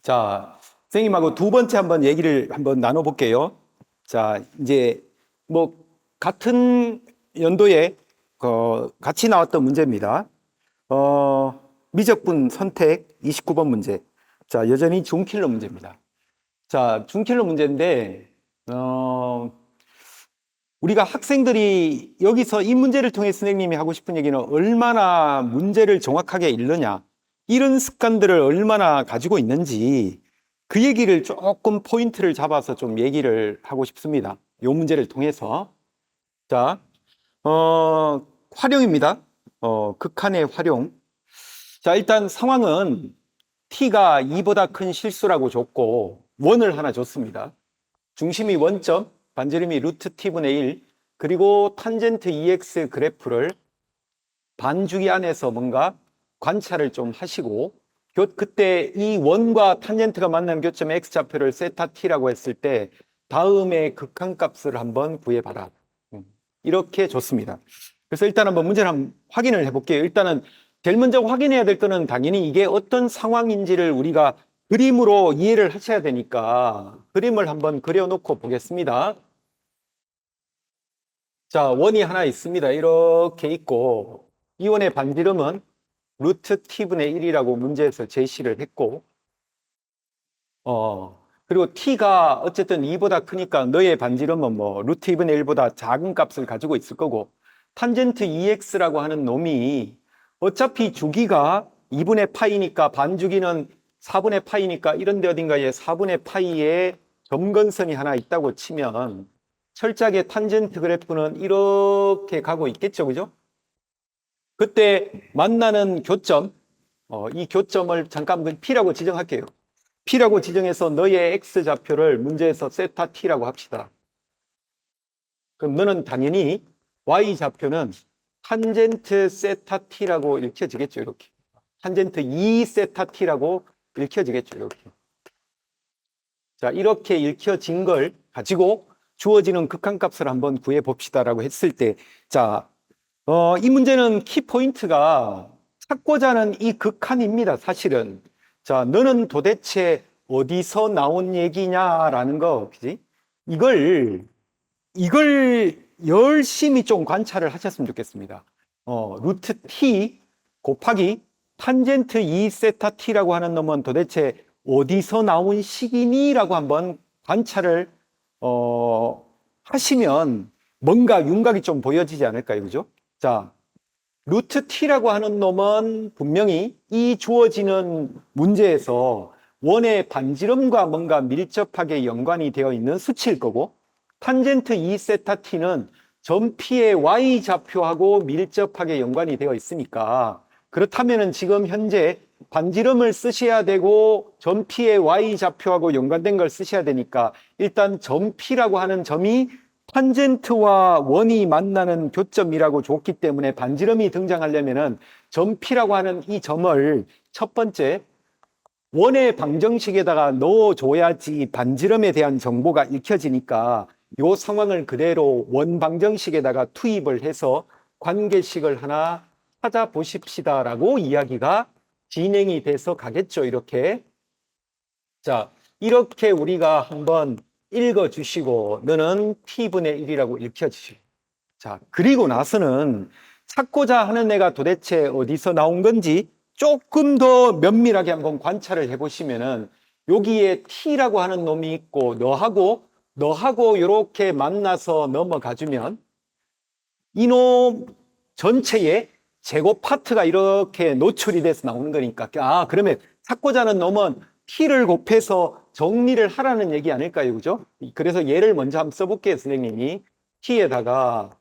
자, 선생님하고 두 번째 한번 얘기를 한번 나눠볼게요. 자, 이제 뭐 같은 연도에 같이 나왔던 문제입니다. 미적분 선택 29번 문제. 자, 여전히 준킬러 문제입니다. 자, 준킬러 문제인데 우리가 학생들이 여기서 이 문제를 통해 선생님이 하고 싶은 얘기는 얼마나 문제를 정확하게 읽느냐, 이런 습관들을 얼마나 가지고 있는지 그 얘기를 조금 포인트를 잡아서 좀 얘기를 하고 싶습니다. 이 문제를 통해서. 자, 활용입니다. 극한의 활용. 자, 일단 상황은 t가 2보다 큰 실수라고 줬고 원을 하나 줬습니다. 중심이 원점, 반지름이 루트 t분의 1, 그리고 탄젠트 EX 그래프를 반주기 안에서 뭔가 관찰을 좀 하시고, 그때 이 원과 탄젠트가 만나는 교점 x좌표를 세타 t라고 했을 때 다음의 극한값을 한번 구해봐라. 이렇게 줬습니다. 그래서 일단 한번 문제를 한번 확인을 해볼게요. 일단은 제일 먼저 확인해야 될 거는 당연히 이게 어떤 상황인지를 우리가 그림으로 이해를 하셔야 되니까 그림을 한번 그려놓고 보겠습니다. 자, 원이 하나 있습니다. 이렇게 있고 이 원의 반지름은 루트 t분의 1이라고 문제에서 제시를 했고, 그리고 t가 어쨌든 2보다 크니까 너의 반지름은 뭐 루트 2분의 1보다 작은 값을 가지고 있을 거고, 탄젠트 EX라고 하는 놈이 어차피 주기가 2분의 파이니까 반주기는 4분의 파이니까 이런데 어딘가에 4분의 파이의 점근선이 하나 있다고 치면 철저하게 탄젠트 그래프는 이렇게 가고 있겠죠, 그죠? 그때 만나는 교점, 이 교점을 잠깐 P라고 지정할게요. P라고 지정해서 너의 X좌표를 문제에서 세타 T라고 합시다. 그럼 너는 당연히 Y좌표는 탄젠트 세타 T라고 읽혀지겠죠, 이렇게. 탄젠트 2 세타 T라고 읽혀지겠죠, 이렇게. 자, 이렇게 읽혀진 걸 가지고 주어지는 극한값을 한번 구해봅시다라고 했을 때, 자, 이 문제는 키포인트가 찾고자 하는 이 극한입니다, 사실은. 자, 너는 도대체 어디서 나온 얘기냐라는 거, 그지? 이걸 열심히 좀 관찰을 하셨으면 좋겠습니다. 루트 t 곱하기 탄젠트 2 세타 t라고 하는 놈은 도대체 어디서 나온 식이니라고 한번 관찰을 하시면 뭔가 윤곽이 좀 보여지지 않을까요, 그죠? 자, 루트 t라고 하는 놈은 분명히 이 주어지는 문제에서 원의 반지름과 뭔가 밀접하게 연관이 되어 있는 수치일 거고, 탄젠트 2 세타 t는 점 P의 Y좌표하고 밀접하게 연관이 되어 있으니까, 그렇다면 지금 현재 반지름을 쓰셔야 되고 점 P의 Y좌표하고 연관된 걸 쓰셔야 되니까 일단 점 P라고 하는 점이 탄젠트와 원이 만나는 교점이라고 줬기 때문에 반지름이 등장하려면은 점 P라고 하는 이 점을 첫 번째 원의 방정식에다가 넣어줘야지 반지름에 대한 정보가 읽혀지니까 이 상황을 그대로 원 방정식에다가 투입을 해서 관계식을 하나 찾아보십시다라고 이야기가 진행이 돼서 가겠죠, 이렇게. 자, 이렇게 우리가 한번 읽어주시고 너는 t분의 1이라고 읽혀주시고, 자, 그리고 나서는 찾고자 하는 애가 도대체 어디서 나온 건지 조금 더 면밀하게 한번 관찰을 해보시면은 여기에 t라고 하는 놈이 있고 너하고 이렇게 만나서 넘어가주면 이놈 전체에 제곱 파트가 이렇게 노출이 돼서 나오는 거니까, 그러면 찾고자 하는 놈은 t를 곱해서 정리를 하라는 얘기 아닐까요, 그죠? 그래서 예를 먼저 한번 써볼게요, 선생님이. t에다가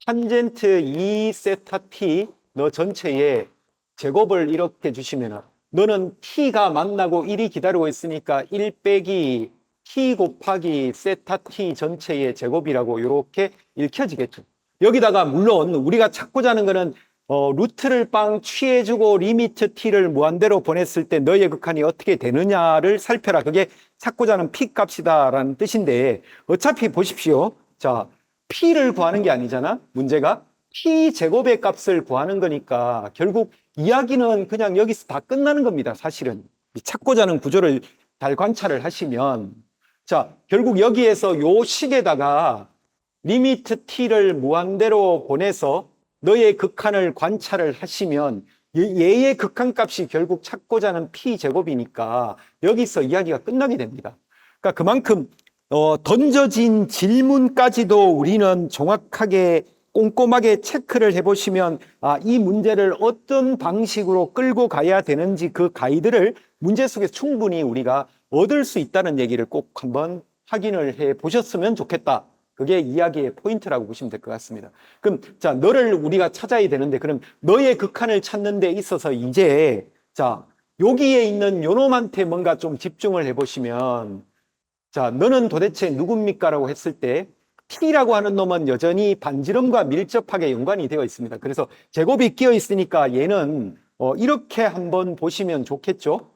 탄젠트 2 세타 t 너 전체에 제곱을 이렇게 주시면 너는 t가 만나고 1이 기다리고 있으니까 1 빼기 t 곱하기 세타 t 전체의 제곱이라고 이렇게 읽혀지겠죠. 여기다가 물론 우리가 찾고자 하는 거는 루트를 빵 취해주고 리미트 t를 무한대로 보냈을 때 너의 극한이 어떻게 되느냐를 살펴라. 그게 찾고자 하는 p 값이다 라는 뜻인데, 어차피 보십시오. 자, p를 구하는 게 아니잖아, 문제가. p 제곱의 값을 구하는 거니까 결국 이야기는 그냥 여기서 다 끝나는 겁니다, 사실은. 찾고자 하는 구조를 잘 관찰을 하시면, 자, 결국 여기에서 요 식에다가 리미트 t를 무한대로 보내서 너의 극한을 관찰을 하시면 얘의 극한값이 결국 찾고자 하는 p제곱이니까 여기서 이야기가 끝나게 됩니다. 그러니까 그만큼 던져진 질문까지도 우리는 정확하게 꼼꼼하게 체크를 해보시면 이 문제를 어떤 방식으로 끌고 가야 되는지 그 가이드를 문제 속에서 충분히 우리가 얻을 수 있다는 얘기를 꼭 한번 확인을 해 보셨으면 좋겠다. 그게 이야기의 포인트라고 보시면 될 것 같습니다. 그럼 자, 너를 우리가 찾아야 되는데 그럼 너의 극한을 찾는 데 있어서 이제 자, 여기에 있는 요놈한테 뭔가 좀 집중을 해보시면 자, 너는 도대체 누굽니까? 라고 했을 때 T라고 하는 놈은 여전히 반지름과 밀접하게 연관이 되어 있습니다. 그래서 제곱이 끼어 있으니까 얘는 이렇게 한번 보시면 좋겠죠?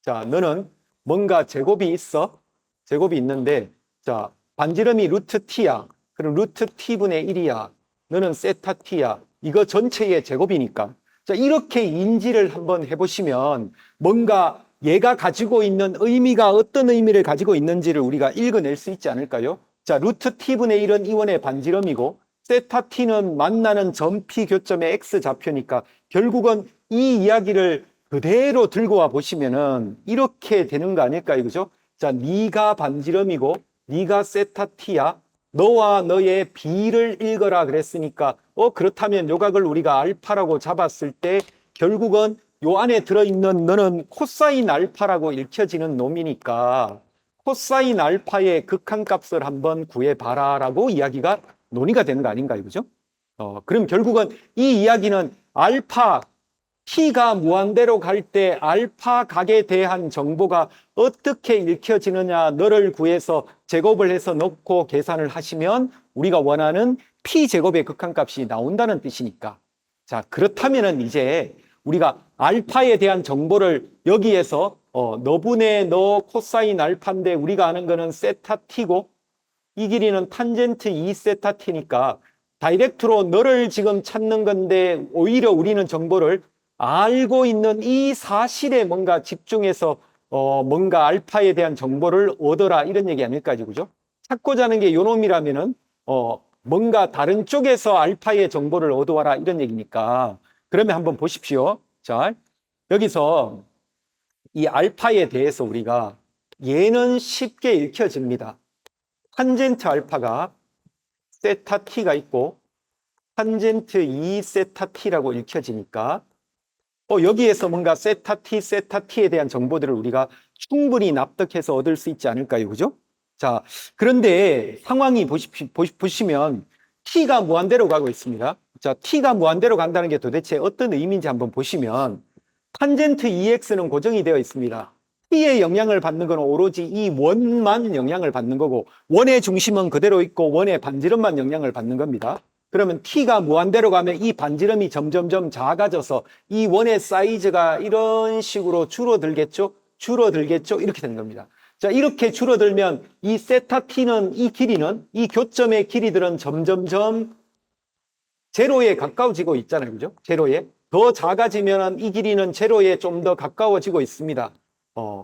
자, 너는 뭔가 제곱이 있어. 제곱이 있는데 자, 반지름이 루트 t야. 그럼 루트 t분의 1이야. 너는 세타 t야. 이거 전체의 제곱이니까. 자, 이렇게 인지를 한번 해보시면 뭔가 얘가 가지고 있는 의미가 어떤 의미를 가지고 있는지를 우리가 읽어낼 수 있지 않을까요? 자, 루트 t분의 1은 이원의 반지름이고 세타 t는 만나는 점 p 교점의 x 좌표니까 결국은 이 이야기를 그대로 들고 와 보시면은 이렇게 되는 거 아닐까요? 그죠? 자, 네가 반지름이고 네가 세타 t야. 너와 너의 b를 읽어라 그랬으니까 그렇다면 요각을 우리가 알파라고 잡았을 때 결국은 요 안에 들어있는 너는 코사인 알파라고 읽혀지는 놈이니까 코사인 알파의 극한값을 한번 구해봐라 라고 이야기가 논의가 되는 거 아닌가요? 그죠? 그럼 결국은 이 이야기는 알파 t가 무한대로 갈 때 알파 각에 대한 정보가 어떻게 읽혀지느냐 너를 구해서 제곱을 해서 넣고 계산을 하시면 우리가 원하는 p제곱의 극한값이 나온다는 뜻이니까 자 그렇다면은 이제 우리가 알파에 대한 정보를 여기에서 너분의 너 코사인 알파인데 우리가 아는 거는 세타 t고 이 길이는 탄젠트 2 세타 t니까 다이렉트로 너를 지금 찾는 건데 오히려 우리는 정보를 알고 있는 이 사실에 뭔가 집중해서 뭔가 알파에 대한 정보를 얻어라 이런 얘기 아닐까요? 그죠? 찾고자 하는 게 요놈이라면은 뭔가 다른 쪽에서 알파의 정보를 얻어와라 이런 얘기니까 그러면 한번 보십시오. 자, 여기서 이 알파에 대해서 우리가 얘는 쉽게 읽혀집니다. 탄젠트 알파가 세타 t가 있고 탄젠트 2 세타 t라고 읽혀지니까 여기에서 뭔가 세타 t, 세타 t에 대한 정보들을 우리가 충분히 납득해서 얻을 수 있지 않을까요? 그죠? 자, 그런데 상황이 보시면 t가 무한대로 가고 있습니다. 자, t가 무한대로 간다는 게 도대체 어떤 의미인지 한번 보시면 탄젠트 2x는 고정이 되어 있습니다. t의 영향을 받는 건 오로지 이 원만 영향을 받는 거고 원의 중심은 그대로 있고 원의 반지름만 영향을 받는 겁니다. 그러면 t가 무한대로 가면 이 반지름이 점점점 작아져서 이 원의 사이즈가 이런 식으로 줄어들겠죠? 줄어들겠죠? 이렇게 되는 겁니다. 자, 이렇게 줄어들면 이 세타 t는 이 길이는 이 교점의 길이들은 점점점 제로에 가까워지고 있잖아요. 그죠? 제로에. 더 작아지면 이 길이는 제로에 좀 더 가까워지고 있습니다.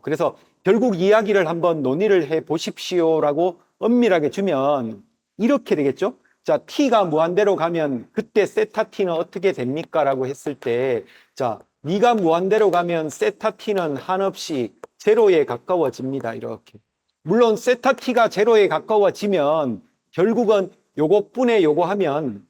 그래서 결국 이야기를 한번 논의를 해 보십시오라고 엄밀하게 주면 이렇게 되겠죠? 자, t가 무한대로 가면 그때 세타 t는 어떻게 됩니까? 라고 했을 때 자, 네가 무한대로 가면 세타 t는 한없이 제로에 가까워집니다. 이렇게. 물론 세타 t가 제로에 가까워지면 결국은 요것분의 요거 하면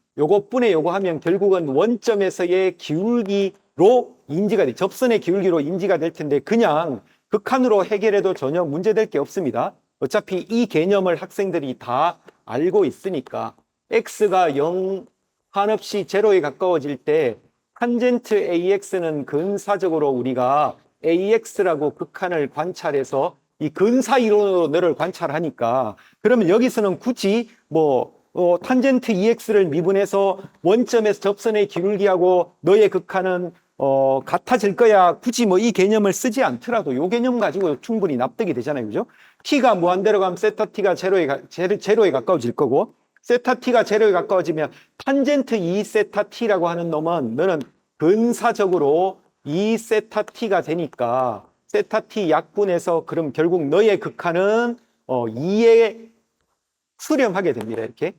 결국은 원점에서의 기울기로 인지가 돼. 접선의 기울기로 인지가 될 텐데 그냥 극한으로 해결해도 전혀 문제될 게 없습니다. 어차피 이 개념을 학생들이 다 알고 있으니까 x가 0 한없이 제로에 가까워질 때 탄젠트 ax는 근사적으로 우리가 ax라고 극한을 관찰해서 이 근사이로 너를 관찰하니까 그러면 여기서는 굳이 탄젠트 2x를 미분해서 원점에서 접선의 기울기하고 너의 극한은 같아질 거야. 굳이 이 개념을 쓰지 않더라도 이 개념 가지고 충분히 납득이 되잖아요. 그죠? t가 무한대로 가면 세타 t가 제로에 가까워질 거고 세타 t가 제로에 가까워지면 탄젠트 2 세타 t라고 하는 놈은 너는 근사적으로 2 세타 t가 되니까 세타 t 약분해서 그럼 결국 너의 극한은 2에 수렴하게 됩니다. 이렇게.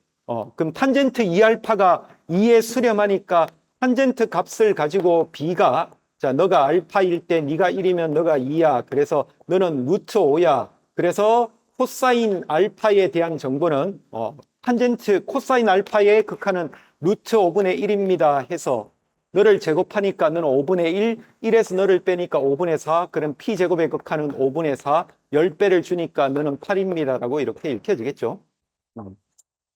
그럼 탄젠트 2알파가 2에 수렴하니까 탄젠트 값을 가지고 b가 자, 너가 알파일 때 네가 1이면 너가 2야. 그래서 너는 루트 5야. 그래서 코사인 알파에 대한 정보는 탄젠트 코사인 알파의 극한은 루트 5분의 1입니다 해서 너를 제곱하니까 너는 5분의 1, 1에서 너를 빼니까 5분의 4, 그럼 p제곱의 극한은 5분의 4, 10배를 주니까 너는 8입니다 라고 이렇게 읽혀지겠죠.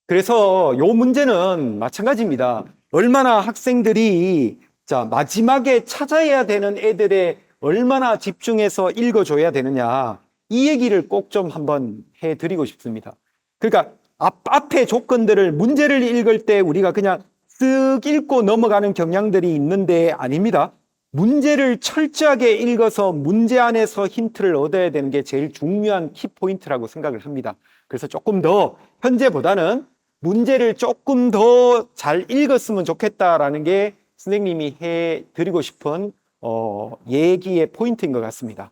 그래서 요 문제는 마찬가지입니다. 얼마나 학생들이 자 마지막에 찾아야 되는 애들에 얼마나 집중해서 읽어줘야 되느냐 이 얘기를 꼭 좀 한번 해드리고 싶습니다. 그러니까 앞에 조건들을 문제를 읽을 때 우리가 그냥 쓱 읽고 넘어가는 경향들이 있는데 아닙니다. 문제를 철저하게 읽어서 문제 안에서 힌트를 얻어야 되는 게 제일 중요한 키포인트라고 생각을 합니다. 그래서 조금 더 현재보다는 문제를 조금 더 잘 읽었으면 좋겠다라는 게 선생님이 해드리고 싶은 얘기의 포인트인 것 같습니다.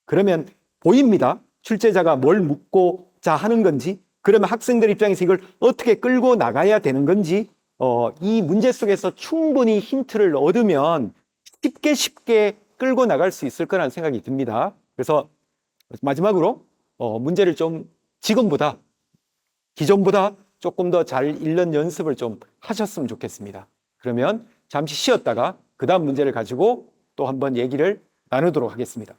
그러면 보입니다. 출제자가 뭘 묻고자 하는 건지, 그러면 학생들 입장에서 이걸 어떻게 끌고 나가야 되는 건지, 이 문제 속에서 충분히 힌트를 얻으면 쉽게 끌고 나갈 수 있을 거라는 생각이 듭니다. 그래서 마지막으로 문제를 좀 지금보다 기존보다 조금 더 잘 읽는 연습을 좀 하셨으면 좋겠습니다. 그러면 잠시 쉬었다가 그 다음 문제를 가지고 또 한번 얘기를 나누도록 하겠습니다.